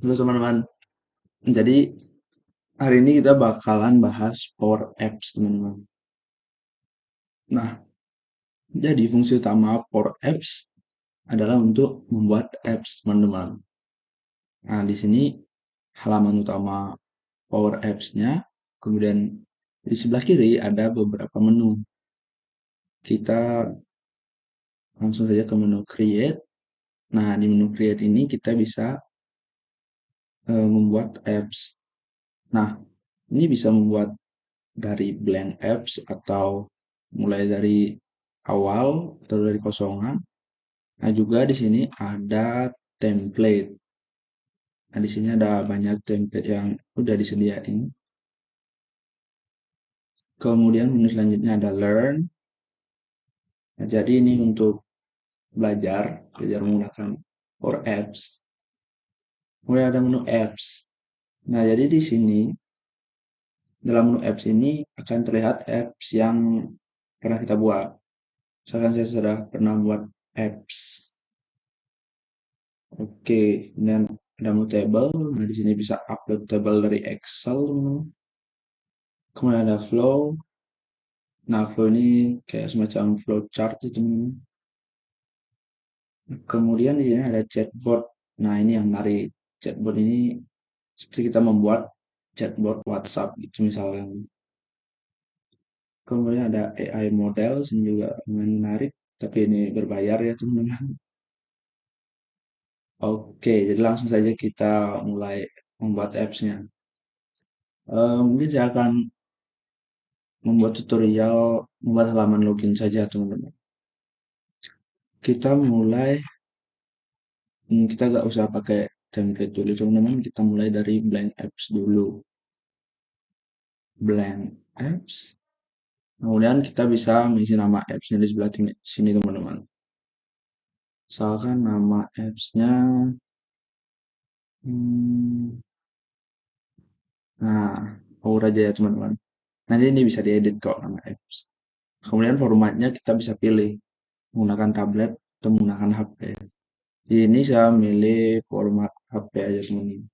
Halo teman-teman, jadi hari ini kita bakalan bahas Power Apps teman-teman. Nah, jadi fungsi utama Power Apps adalah untuk membuat apps teman-teman. Nah, di sini halaman utama Power Apps-nya, kemudian di sebelah kiri ada beberapa menu. Kita langsung saja ke menu Create. Nah, di menu Create ini kita bisa membuat apps. Nah, ini bisa membuat dari blank apps atau mulai dari awal atau dari kosongan. Nah, juga di sini ada template. Nah, di sini ada banyak template yang udah disediain. Kemudian menu selanjutnya ada learn. Nah, jadi ini untuk belajar menggunakan Power Apps. Kemudian ada menu apps. Nah, jadi di sini dalam menu apps ini akan terlihat apps yang pernah kita buat. Misalkan saya sudah pernah buat apps. Oke, kemudian ada menu table. Nah, di sini bisa upload table dari Excel, teman-teman. Kemudian ada flow. Nah, flow ini kayak semacam flow chart itu, teman-teman. Kemudian di sini ada chatbot. Nah, ini yang menarik. Chatbot ini seperti kita membuat chatbot WhatsApp gitu misalnya. Kemudian ada AI model, ini juga lumayan menarik, tapi ini berbayar ya, teman-teman. Oke, jadi langsung saja kita mulai membuat apps-nya. Mungkin saya akan membuat tutorial membuat halaman login saja, teman-teman. Kita mulai, kita nggak usah pakai template dulu, teman-teman. Kita mulai dari blank apps dulu. Blank apps. Kemudian kita bisa mengisi nama apps-nya di sebelah sini, teman-teman. Misalkan nama apps-nya, hmm, nah, Aura aja ya, teman-teman. Nanti ini bisa diedit kok nama apps. Kemudian formatnya kita bisa pilih menggunakan tablet atau menggunakan HP. Ini saya milih format HP aja, teman-teman,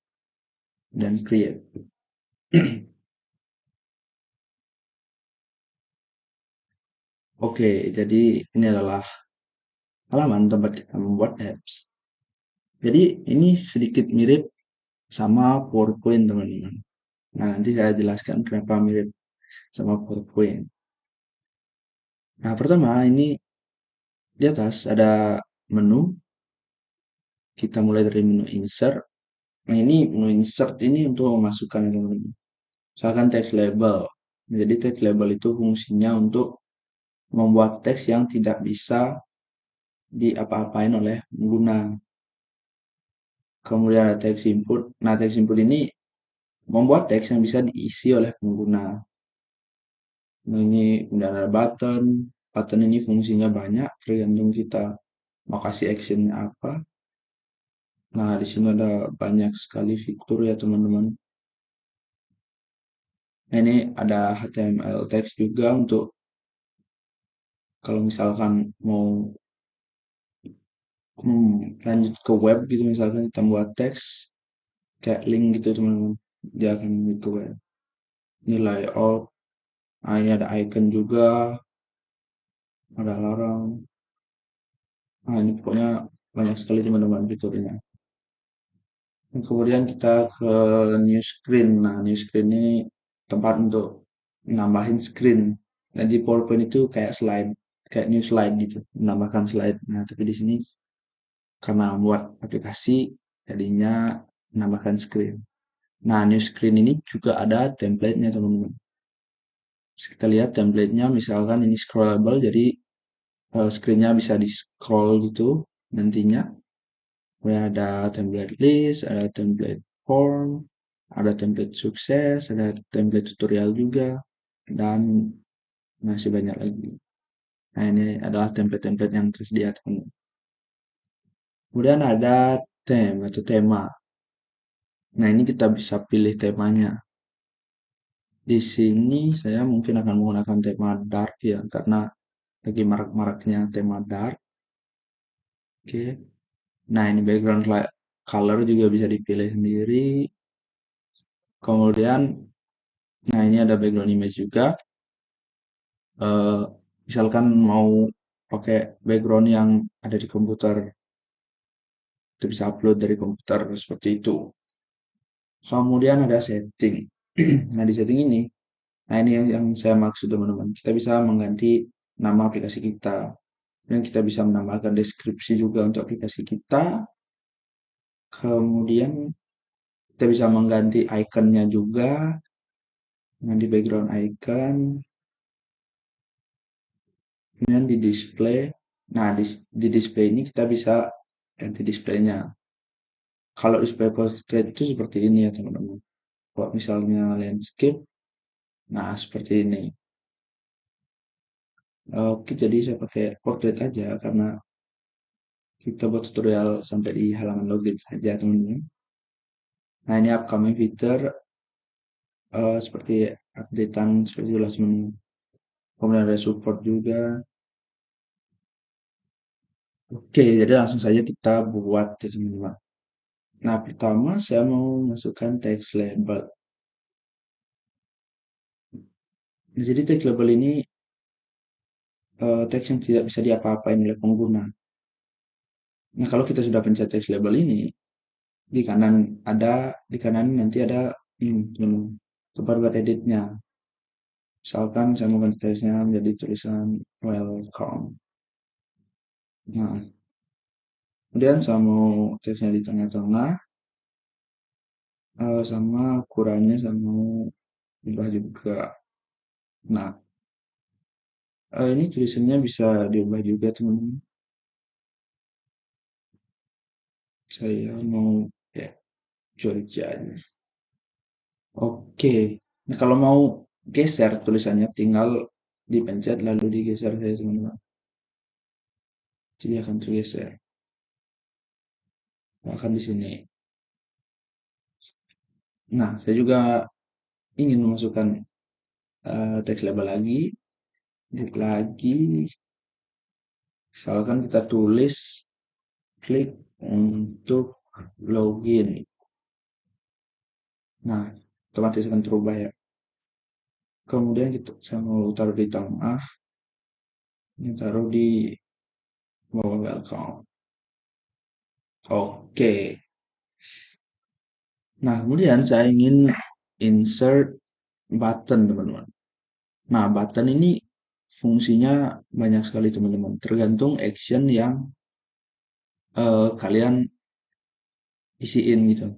dan create. Oke, jadi ini adalah halaman tempat kita membuat apps. Jadi ini sedikit mirip sama PowerPoint, teman-teman. Nah, nanti saya jelaskan kenapa mirip sama PowerPoint. Nah, pertama ini di atas ada menu. Kita mulai dari menu insert. Nah, ini menu insert ini untuk memasukkan, teman-teman. Misalkan text label. Jadi text label itu fungsinya untuk membuat teks yang tidak bisa diapa-apain oleh pengguna. Kemudian ada teks input. Nah, teks input ini membuat teks yang bisa diisi oleh pengguna. Nah, ini kemudian ada button. Button ini fungsinya banyak, tergantung kita mau kasih actionnya apa. Nah, di sini ada banyak sekali fitur ya, teman-teman. Nah, ini ada HTML text juga untuk kalau misalkan mau lanjut ke web gitu, misalkan kita buat teks kayak link gitu, teman-teman, dia akan lanjut ke web. Ini layout. Nah, ini ada icon juga, ada larang. Nah, ini pokoknya banyak sekali, teman-teman, fiturnya. Dan kemudian kita ke new screen. Nah, new screen ini tempat untuk nambahin screen. Nah, di PowerPoint itu kayak slide, kayak new slide gitu, menambahkan slide. Nah, tapi di sini karena buat aplikasi, jadinya menambahkan screen. Nah, new screen ini juga ada template-nya, teman-teman. Kita lihat template-nya, misalkan ini scrollable, jadi screen-nya bisa di-scroll gitu nantinya. Kemudian ada template list, ada template form, ada template sukses, ada template tutorial juga, dan masih banyak lagi. Nah, ini adalah template-template yang tersedia, teman-teman. Kemudian ada theme atau tema. Nah, ini kita bisa pilih temanya. Di sini saya mungkin akan menggunakan tema dark ya, karena lagi marak-maraknya tema dark. Oke. Nah, ini background color juga bisa dipilih sendiri. Kemudian, nah ini ada background image juga. Eh, Misalkan mau pakai background yang ada di komputer, itu bisa upload dari komputer seperti itu. Kemudian ada setting. Nah, di setting ini, nah ini yang saya maksud teman-teman. Kita bisa mengganti nama aplikasi kita. Dan kita bisa menambahkan deskripsi juga untuk aplikasi kita. Kemudian kita bisa mengganti ikonnya juga. Mengganti background icon. Kemudian di display. Nah, di display ini kita bisa ganti displaynya. Kalau display portrait itu seperti ini ya teman-teman. Kalau misalnya landscape, nah seperti ini. Oke, jadi saya pakai portrait aja karena kita buat tutorial sampai di halaman login saja teman-teman. Nah ini upcoming feature seperti updatean seperti jelas menu. Kemudian ada support juga. Oke, jadi langsung saja kita buat ya teman-teman. Nah pertama saya mau masukkan text label. Nah, jadi text label ini teks yang tidak bisa diapa-apain oleh pengguna. Nah kalau kita sudah pencet text label ini, di kanan di kanan nanti ada ini teman-teman, tempat buat editnya. Misalkan saya mau ganti teksnya menjadi tulisan welcome. Nah, kemudian saya mau teksnya di tengah-tengah, sama ukurannya saya mau ubah juga. Nah, ini tulisannya bisa diubah juga teman-teman. Saya mau ya Georgia aja. Oke. Nah, kalau mau geser tulisannya tinggal dipencet lalu digeser saja teman-teman. Jadi akan tergeser. Akan di sini. Nah, saya juga ingin memasukkan teks label lagi, klik lagi, misalkan kita tulis klik untuk login. Nah, otomatis akan terubah ya. Kemudian kita saya mau taruh di tengah, ini taruh di bawah welcome. Oke. Nah, kemudian saya ingin insert button, teman-teman. Nah, button ini fungsinya banyak sekali, teman-teman. Tergantung action yang kalian isiin gitu.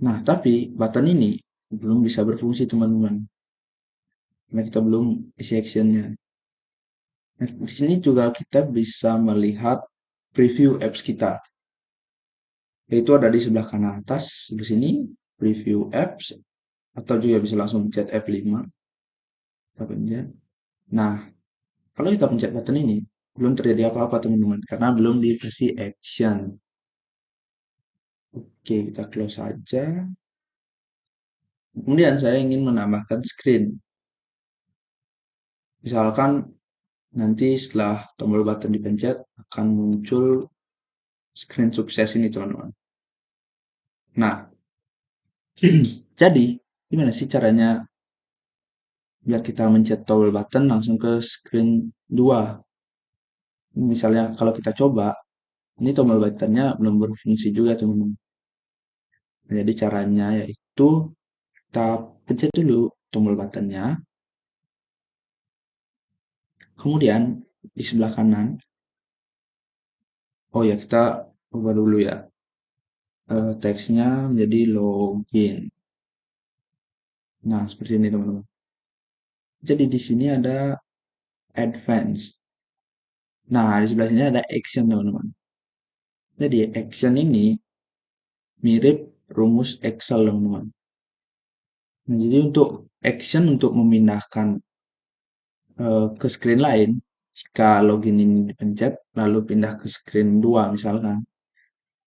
Nah, tapi button ini belum bisa berfungsi, teman-teman. Karena kita belum isi actionnya. Nah, di sini juga kita bisa melihat preview apps kita. Yaitu ada di sebelah kanan atas, di sini, preview apps, atau juga bisa langsung pencet F5. Kita pencet. Nah, kalau kita pencet button ini, belum terjadi apa-apa, teman-teman. Karena belum dikasih action. Oke, kita close saja. Kemudian saya ingin menambahkan screen. Misalkan nanti setelah tombol button dipencet akan muncul screen sukses ini teman-teman. Nah, jadi gimana sih caranya biar kita mencet tombol button langsung ke screen 2? Misalnya kalau kita coba, ini tombol buttonnya belum berfungsi juga teman-teman. Jadi caranya yaitu kita pencet dulu tombol buttonnya, kemudian di sebelah kanan, oh ya kita ubah dulu ya, teksnya menjadi login. Nah, seperti ini teman-teman. Jadi di sini ada advance. Nah, di sebelah sini ada action teman-teman. Jadi action ini mirip rumus Excel teman-teman. Nah, jadi untuk action untuk memindahkan ke screen lain, jika login ini dipencet lalu pindah ke screen 2 misalkan,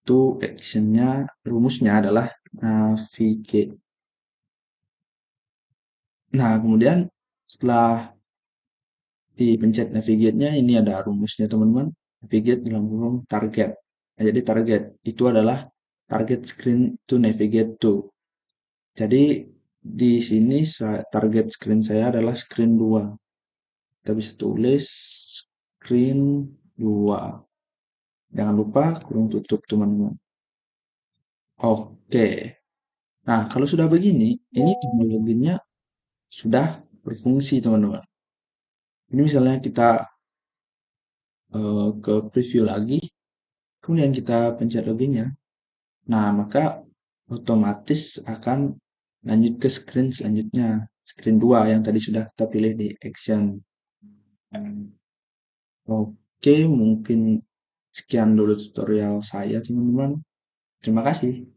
itu actionnya rumusnya adalah navigate. Nah, kemudian setelah dipencet navigate-nya ini ada rumusnya teman-teman. Navigate dalam kurung target. Nah, jadi target itu adalah target screen to navigate to. Jadi di sini target screen saya adalah screen 2. Kita bisa tulis screen 2. Jangan lupa kurung tutup teman-teman. Oke. Nah, kalau sudah begini, ini tombol loginnya sudah berfungsi teman-teman. Ini misalnya kita ke preview lagi, kemudian kita pencet loginnya. Nah, maka otomatis akan lanjut ke screen selanjutnya. Screen 2 yang tadi sudah kita pilih di action. Oke, mungkin sekian dulu tutorial saya, teman-teman. Terima kasih.